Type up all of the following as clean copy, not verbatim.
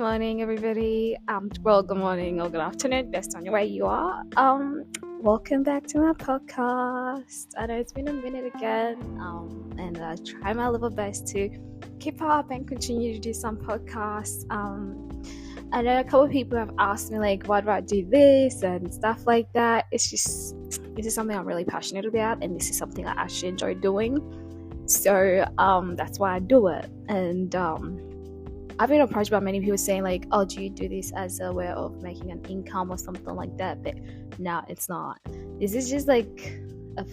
morning, everybody. Good morning or good afternoon, based on where you are. Welcome back to my podcast. I know it's been a minute again. And I try my level best to keep up and continue to do some podcasts. I know a couple of people have asked me why do I do this and stuff like that. This is something I'm really passionate about, and this is something I actually enjoy doing. So that's why I do it. And I've been approached by many people saying oh, do you do this as a way of making an income or something like that? But no, it's not. This is just a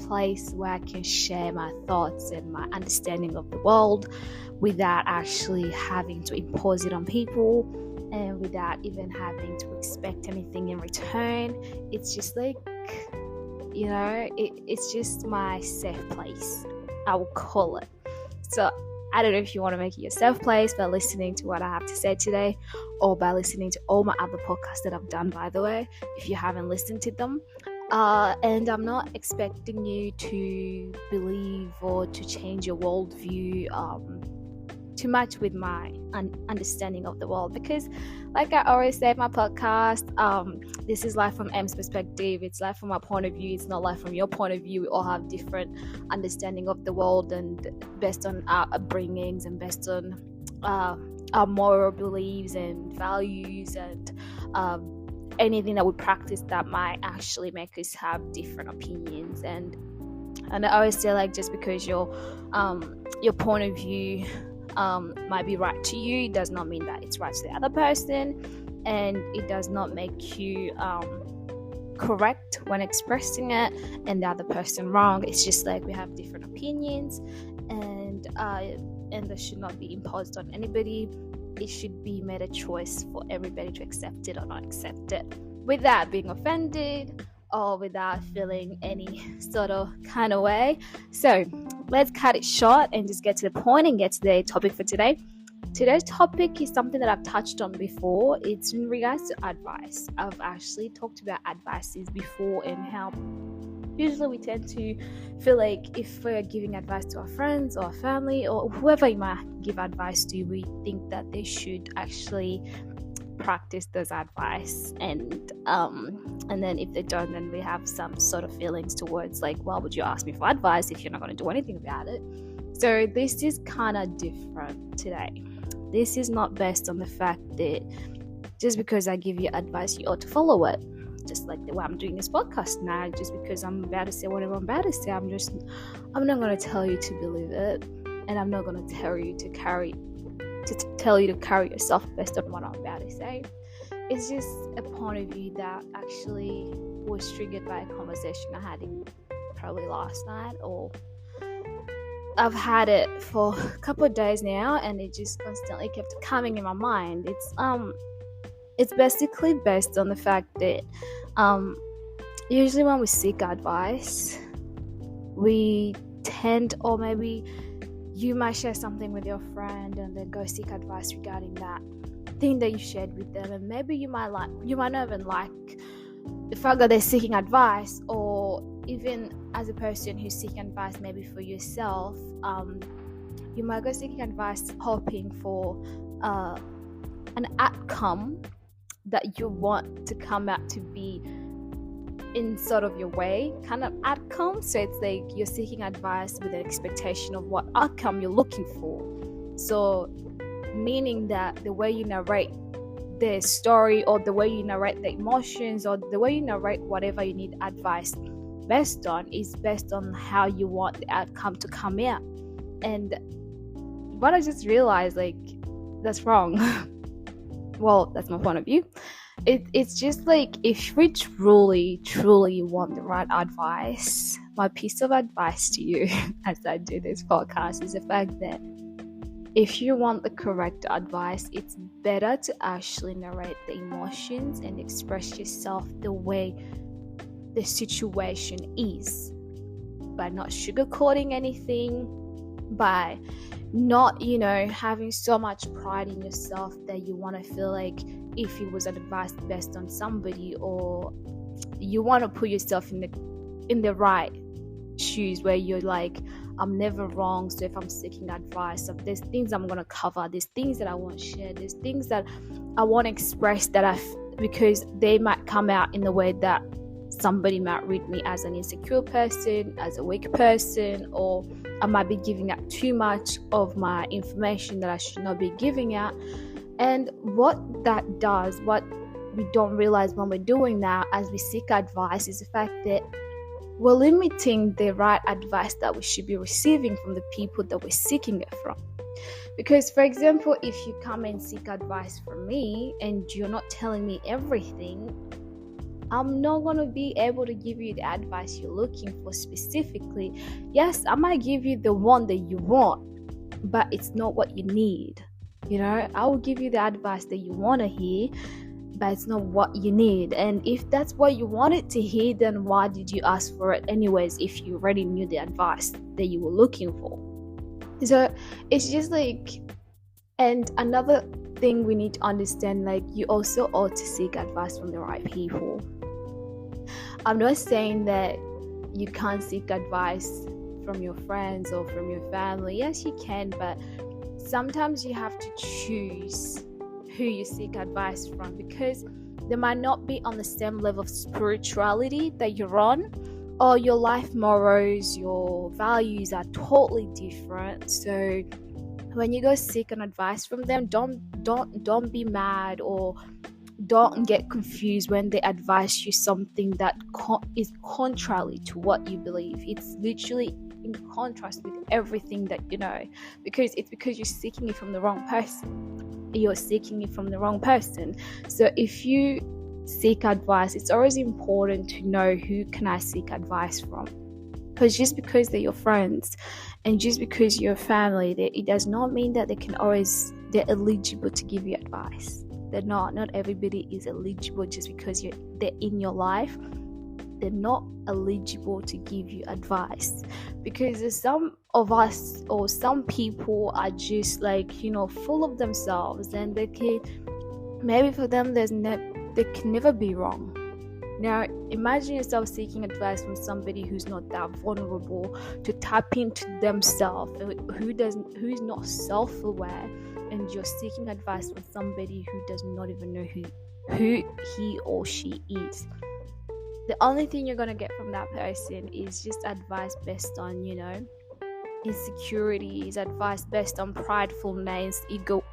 place where I can share my thoughts and my understanding of the world without actually having to impose it on people and without even having to expect anything in return. It's just it's just my safe place, I will call it. So I don't know if you want to make it your safe place by listening to what I have to say today, or by listening to all my other podcasts that I've done, by the way, if you haven't listened to them. And I'm not expecting you to believe or to change your worldview too much with my understanding of the world, because like I always say in my podcast, this is life from M's perspective. It's life from my point of view. It's not life from your point of view. We all have different understanding of the world, and based on our upbringings and based on our moral beliefs and values and anything that we practice that might actually make us have different opinions. And I always say just because your point of view might be right to you, it does not mean that it's right to the other person, and it does not make you correct when expressing it and the other person wrong. It's just we have different opinions, and they should not be imposed on anybody. It should be made a choice for everybody to accept it or not accept it without being offended or without feeling any sort of kind of way. So let's cut it short and just get to the point and get to the topic for today. Today's topic is something that I've touched on before. It's in regards to advice. I've actually talked about advices before and how usually we tend to feel if we're giving advice to our friends or our family or whoever you might give advice to, we think that they should actually practice those advice, and then if they don't, then we have some sort of feelings towards why would you ask me for advice if you're not going to do anything about it? So this is kind of different today. This is not based on the fact that just because I give you advice you ought to follow it, just like the way I'm doing this podcast now. Just because I'm about to say whatever I'm about to say, I'm not going to tell you to believe it, and I'm not going to tell you to carry yourself based on what I'm about to say. It's just a point of view that actually was triggered by a conversation I had probably last night, or I've had it for a couple of days now, and it just constantly kept coming in my mind. It's basically based on the fact that usually when we seek advice, we tend, or maybe you might share something with your friend and then go seek advice regarding that thing that you shared with them, and maybe you might not even like the fact that they're seeking advice, or even as a person who's seeking advice maybe for yourself, you might go seeking advice hoping for an outcome that you want to come out to be in sort of your way kind of outcome. So it's you're seeking advice with an expectation of what outcome you're looking for. So meaning that the way you narrate the story, or the way you narrate the emotions, or the way you narrate whatever you need advice based on, is based on how you want the outcome to come out. And what I just realized, that's wrong. Well, that's my point of view. It's just if we truly want the right advice, my piece of advice to you as I do this podcast is the fact that if you want the correct advice, it's better to actually narrate the emotions and express yourself the way the situation is, by not sugarcoating anything, by not having so much pride in yourself that you want to feel if it was an advice based on somebody, or you want to put yourself in the right shoes where you're I'm never wrong. So if I'm seeking advice, there's things I'm going to cover, there's things that I won't share, there's things that I won't express that because they might come out in the way that somebody might read me as an insecure person, as a weak person, or I might be giving out too much of my information that I should not be giving out. And what that does, what we don't realize when we're doing that as we seek advice, is the fact that we're limiting the right advice that we should be receiving from the people that we're seeking it from. Because, for example, if you come and seek advice from me and you're not telling me everything, I'm not going to be able to give you the advice you're looking for specifically. Yes, I might give you the one that you want, but it's not what you need. I will give you the advice that you want to hear, but it's not what you need. And if that's what you wanted to hear, then why did you ask for it anyways if you already knew the advice that you were looking for? So it's just and another thing we need to understand, you also ought to seek advice from the right people. I'm not saying that you can't seek advice from your friends or from your family. Yes, you can, but sometimes you have to choose who you seek advice from, because they might not be on the same level of spirituality that you're on, or your life morals, your values are totally different. So when you go seek an advice from them, don't be mad or don't get confused when they advise you something that is contrary to what you believe. It's literally in contrast with everything that you know, because you're seeking it from the wrong person. You're seeking it from the wrong person. So if you seek advice, it's always important to know who can I seek advice from. Because just because they're your friends and just because you're family, it does not mean that they're eligible to give you advice. They're not. Not everybody is eligible just because they're in your life. They're not eligible to give you advice, because some of us or some people are just full of themselves, and maybe for them they can never be wrong. Now imagine yourself seeking advice from somebody who's not that vulnerable to tap into themselves, who's not self-aware, and you're seeking advice from somebody who does not even know who he or she is. The only thing you're going to get from that person is just advice based on, insecurities, advice based on prideful names, ego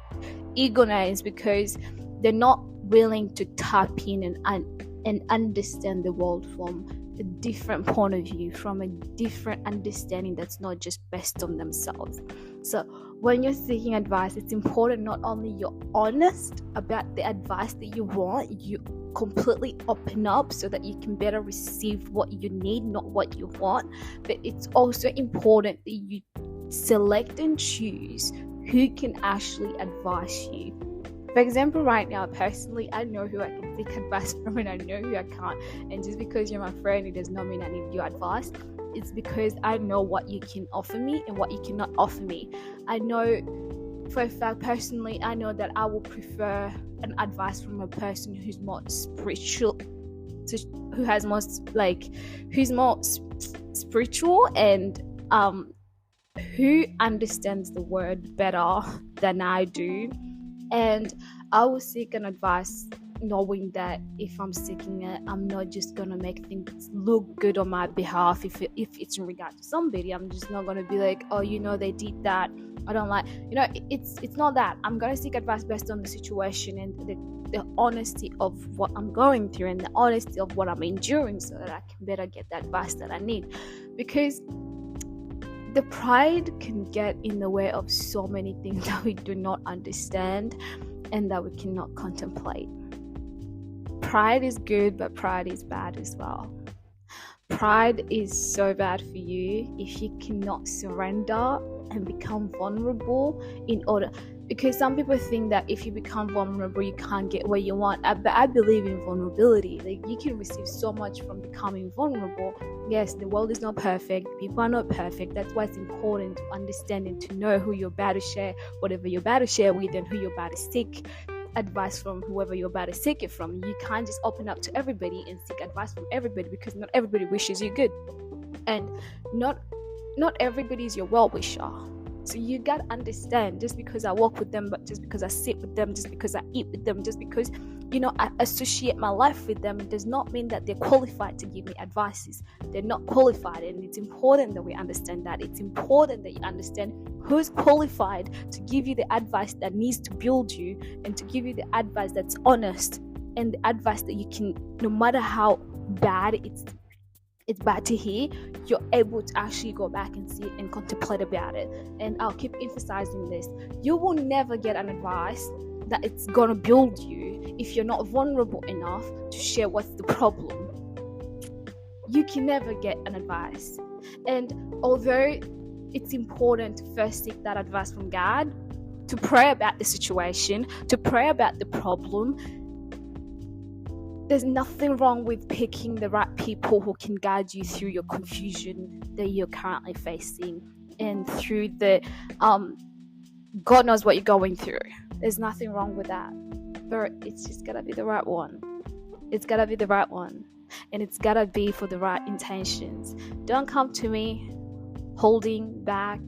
names, because they're not willing to tap in and understand the world from a different point of view, from a different understanding that's not just based on themselves. So when you're seeking advice, it's important not only you're honest about the advice that you want, you completely open up so that you can better receive what you need, not what you want, but it's also important that you select and choose who can actually advise you. For example, right now, personally, I know who I can seek advice from and I know who I can't. And just because you're my friend, it does not mean I need your advice. It's because I know what you can offer me and what you cannot offer me. I know for a fact, personally, I know that I will prefer an advice from a person who's more spiritual, who's more spiritual and who understands the word better than I do. And I will seek an advice knowing that if I'm seeking it, I'm not just going to make things look good on my behalf. If it's in regard to somebody, I'm just not going to be like, oh, they did that, I don't like, it's not that. I'm going to seek advice based on the situation and the honesty of what I'm going through and the honesty of what I'm enduring, so that I can better get the advice that I need. Because the pride can get in the way of so many things that we do not understand and that we cannot contemplate. Pride is good, but pride is bad as well. Pride is so bad for you if you cannot surrender and become vulnerable because some people think that if you become vulnerable, you can't get what you want. But I believe in vulnerability. You can receive so much from becoming vulnerable. Yes, the world is not perfect. People are not perfect. That's why it's important to understand and to know who you're about to share whatever you're about to share with, and who you're about to seek advice from, whoever you're about to seek it from. You can't just open up to everybody and seek advice from everybody, because not everybody wishes you good, and not everybody is your well-wisher. So you got to understand, just because I walk with them, but just because I sit with them, just because I eat with them, just because, I associate my life with them, it does not mean that they're qualified to give me advices. They're not qualified, and it's important that we understand that. It's important that you understand who's qualified to give you the advice that needs to build you, and to give you the advice that's honest, and the advice that you can, no matter how bad it's bad to hear, you're able to actually go back and see it and contemplate about it. And I'll keep emphasizing this. You will never get an advice that it's gonna build you if you're not vulnerable enough to share what's the problem. You can never get an advice. And although it's important to first seek that advice from God, to pray about the situation, to pray about the problem, there's nothing wrong with picking the right people who can guide you through your confusion that you're currently facing, and through the God knows what you're going through. There's nothing wrong with that, but it's just gotta be the right one. It's gotta be the right one, and it's gotta be for the right intentions. Don't come to me holding back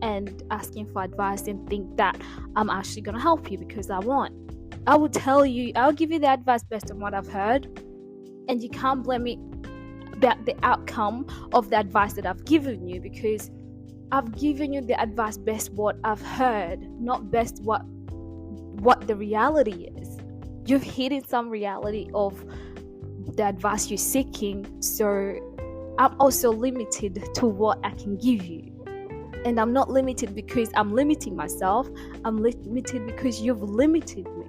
and asking for advice and think that I'm actually gonna help you because I won't. I will tell you, I'll give you the advice based on what I've heard, and you can't blame me about the outcome of the advice that I've given you, because I've given you the advice based what I've heard, not based what the reality is. You've hidden some reality of the advice you're seeking, so I'm also limited to what I can give you. And I'm not limited because I'm limiting myself. I'm limited because you've limited me.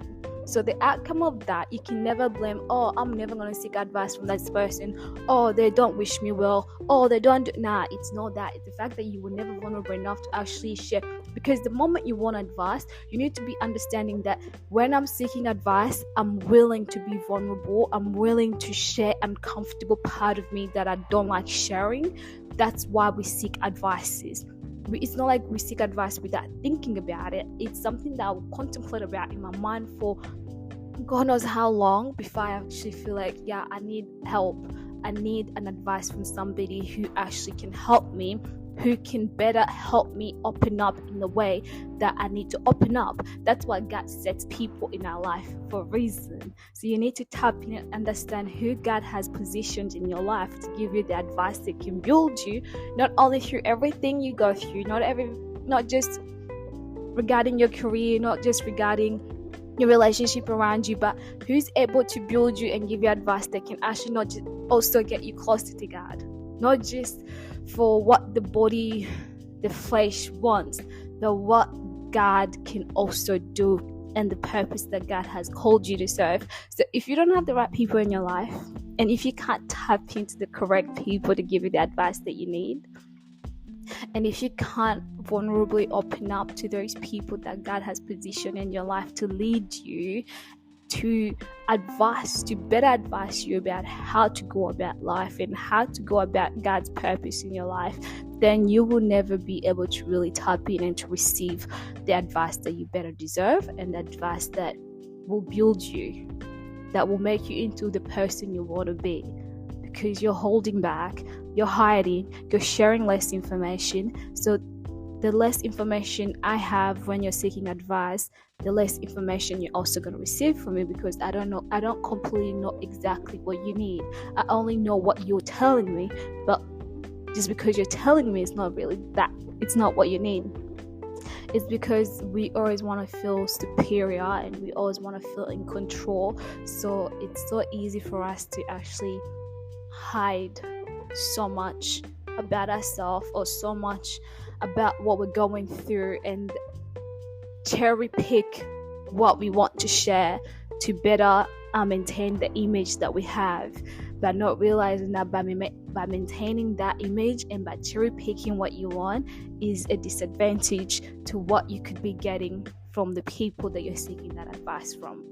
So the outcome of that, you can never blame, I'm never going to seek advice from this person. They don't wish me well. They don't it's not that. It's the fact that you were never vulnerable enough to actually share. Because the moment you want advice, you need to be understanding that when I'm seeking advice, I'm willing to be vulnerable. I'm willing to share uncomfortable part of me that I don't like sharing. That's why we seek advices. It's not like we seek advice without thinking about it. It's something that I will contemplate about in my mind for God knows how long before I actually feel like, I need help. I need an advice from somebody who actually can help me, who can better help me open up in the way that I need to open up. That's why God sets people in our life for a reason. So you need to tap in and understand who God has positioned in your life to give you the advice that can build you, not only through everything you go through, not just regarding your career, not just regarding your relationship around you, but who's able to build you and give you advice that can actually not just also get you closer to God, not just for what the body, the flesh wants, but what God can also do and the purpose that God has called you to serve. So if you don't have the right people in your life, and if you can't tap into the correct people to give you the advice that you need, and if you can't vulnerably open up to those people that God has positioned in your life to lead you, to better advise you about how to go about life and how to go about God's purpose in your life, then you will never be able to really tap in and to receive the advice that you better deserve, and the advice that will build you, that will make you into the person you want to be. Because you're holding back, you're hiding, you're sharing less information. So the less information I have when you're seeking advice, the less information you're also going to receive from me, because I don't completely know exactly what you need. I only know what you're telling me, but just because you're telling me, it's not really that. It's not what you need. It's because we always want to feel superior and we always want to feel in control. So it's so easy for us to actually hide so much about ourselves, or so much about what we're going through, and cherry pick what we want to share to better maintain the image that we have, but not realizing that by maintaining that image and by cherry picking what you want is a disadvantage to what you could be getting from the people that you're seeking that advice from.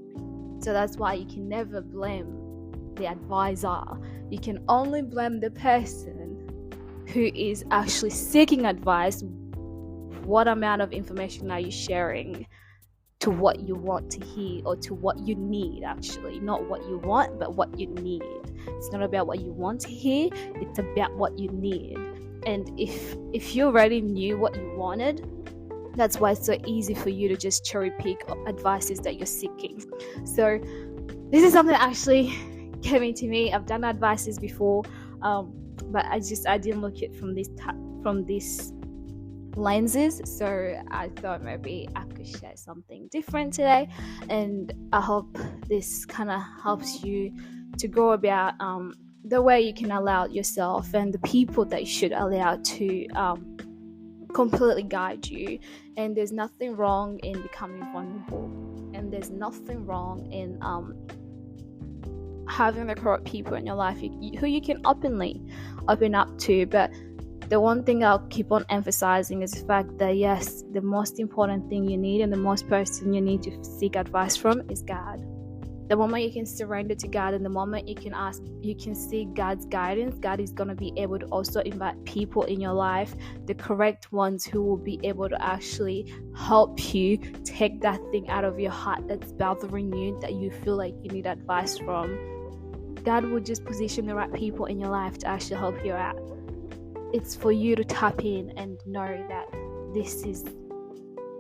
So that's why you can never blame the advisor. You can only blame the person who is actually seeking advice. What amount of information are you sharing to what you want to hear, or to what you need? Actually, not what you want, but what you need. It's not about what you want to hear, it's about what you need. And if you already knew what you wanted, that's why it's so easy for you to just cherry pick advices that you're seeking. So this is something that actually came into me. I've done advices before, but I didn't look at from these lenses. So I thought maybe I could share something different today, and I hope this kind of helps you to go about the way you can allow yourself and the people that you should allow to completely guide you. And there's nothing wrong in becoming vulnerable, and there's nothing wrong in having the correct people in your life who you can open up to. But the one thing I'll keep on emphasizing is the fact that yes, the most important thing you need and the most person you need to seek advice from is God. The moment you can surrender to God and the moment you can seek God's guidance, God is going to be able to also invite people in your life, the correct ones who will be able to actually help you take that thing out of your heart that's bothering you, that you feel like you need advice from. God will just position the right people in your life to actually help you out. It's for you to tap in and know that this is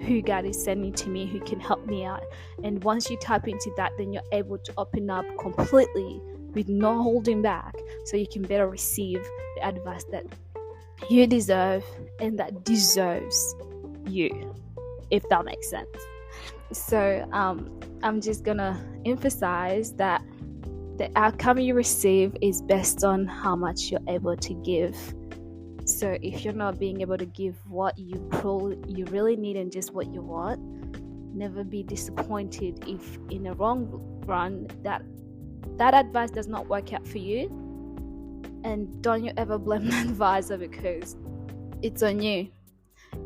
who God is sending to me, who can help me out. And once you tap into that, then you're able to open up completely with no holding back, so you can better receive the advice that you deserve and that deserves you, if that makes sense. So I'm just gonna emphasize that the outcome you receive is based on how much you're able to give. So if you're not being able to give what you really need and just what you want, never be disappointed if in the long run that advice does not work out for you. And don't you ever blame the advisor, because it's on you.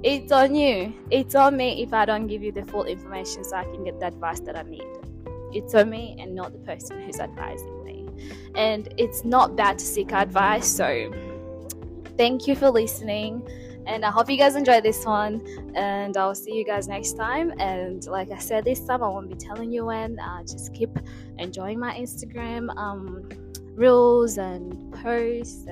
It's on you. It's on me if I don't give you the full information so I can get the advice that I need. It's on me and not the person who's advising me. And it's not bad to seek advice. So thank you for listening, and I hope you guys enjoyed this one, and I'll see you guys next time. And like I said, this time I won't be telling you when. Just keep enjoying my Instagram reels and posts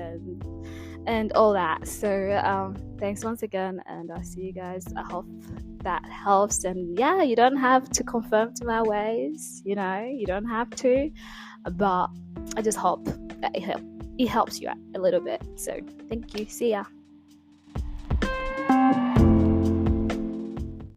and all that. So thanks once again, and I'll see you guys. I hope that helps. And yeah, you don't have to conform to my ways, you don't have to, but I just hope that it helps you out a little bit. So thank you. See ya.